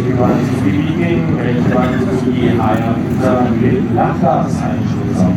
linke Wand zu die Viking, rechte Wand zu die Hayabusa mit Landgaseinschusser.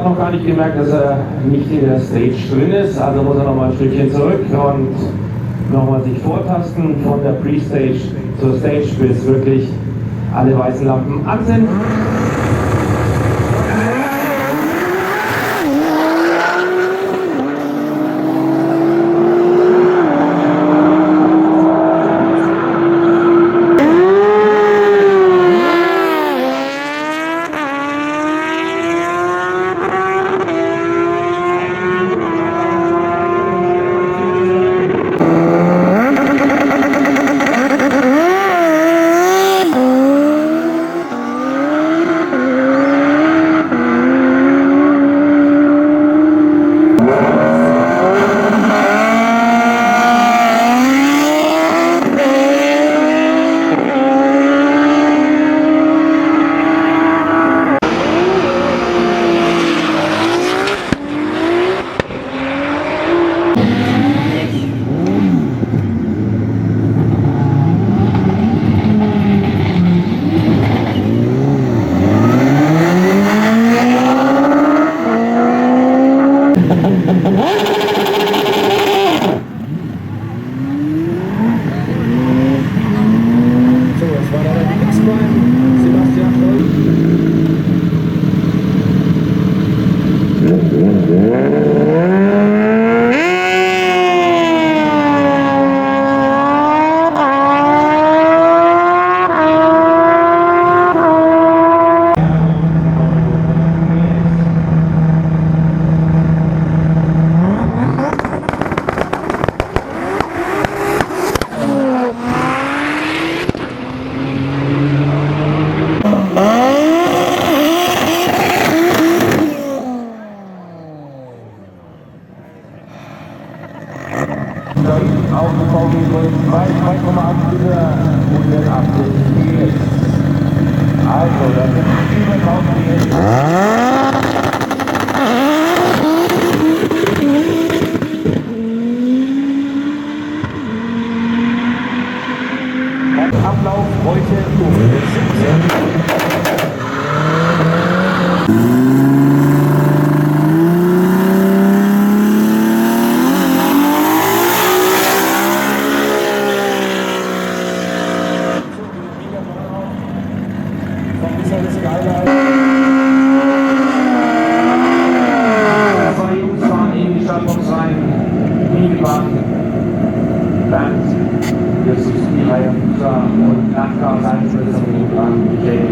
noch gar nicht gemerkt, dass er nicht in der Stage drin ist, also muss er noch mal ein Stückchen zurück und nochmal sich vortasten von der Pre-Stage zur Stage, bis wirklich alle weißen Lampen an sind. Aufgekommen durch 2,8 über 180 PS. Also, das sind über 1000 PS. Ablauf heute um 17 Uhr. Und Nachbar sein für das Programm Michael.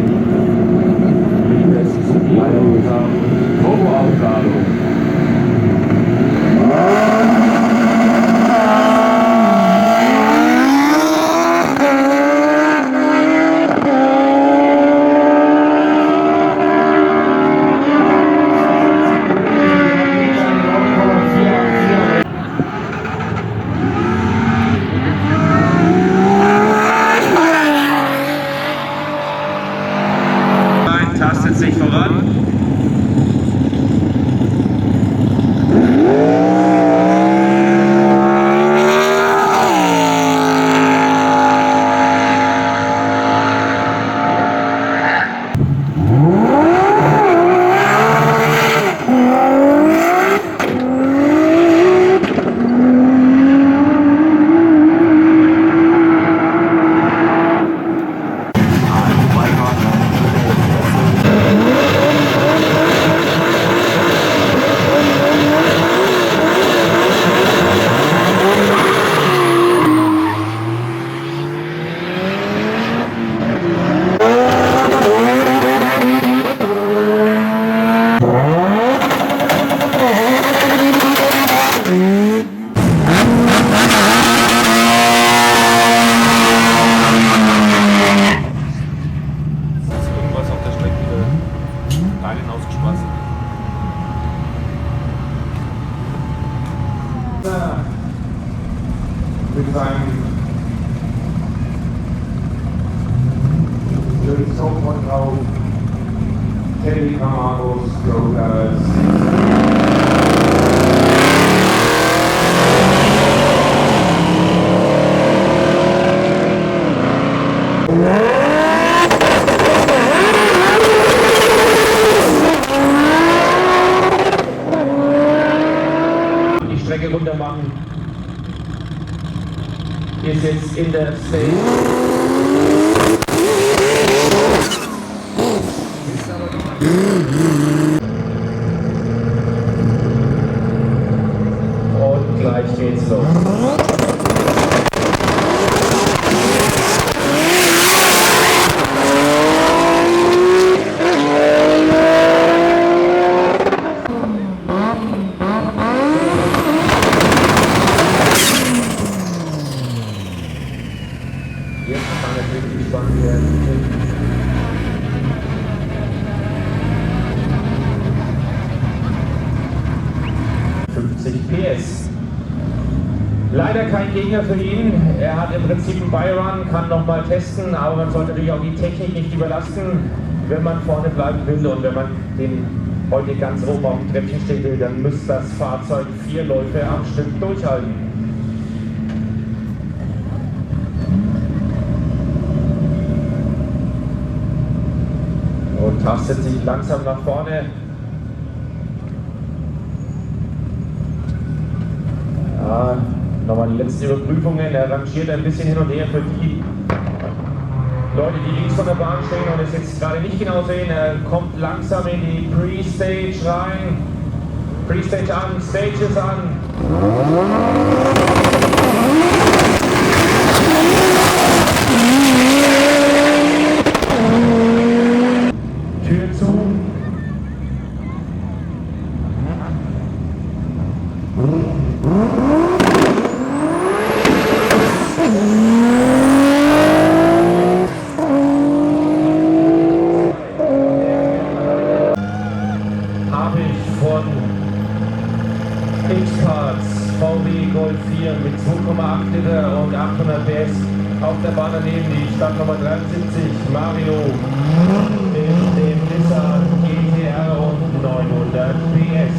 Das ist die Hayabusa und Turboaufladung. Tastet sich voran. Mit seinem schönen Songwort drauf, Teddy Camargos, Grogas. runter machen. Ist jetzt in der Stage. Und gleich geht's los. Jetzt kann es wirklich spannend werden. 50 PS. Leider kein Gegner für ihn. Er hat im Prinzip einen Byrun, kann nochmal testen, aber man sollte natürlich auch die Technik nicht überlasten, wenn man vorne bleiben will und wenn man den heute ganz oben auf dem Treppchen stehen will, dann muss das Fahrzeug 4 Läufe am Stück durchhalten. Und tastet sich langsam nach vorne. Ja, nochmal die letzten Überprüfungen. Er rangiert ein bisschen hin und her für die Leute, die links von der Bahn stehen und es jetzt gerade nicht genau sehen. Er kommt langsam in die Pre-Stage rein. Pre-Stage an, Stages an. Tür zu. Habe ich von X-Parts VW Golf 4 mit 2,8 Liter und 800 PS auf der Bahn daneben die Startnummer 73 Mario mit dem Nissan GT-R und 900 PS.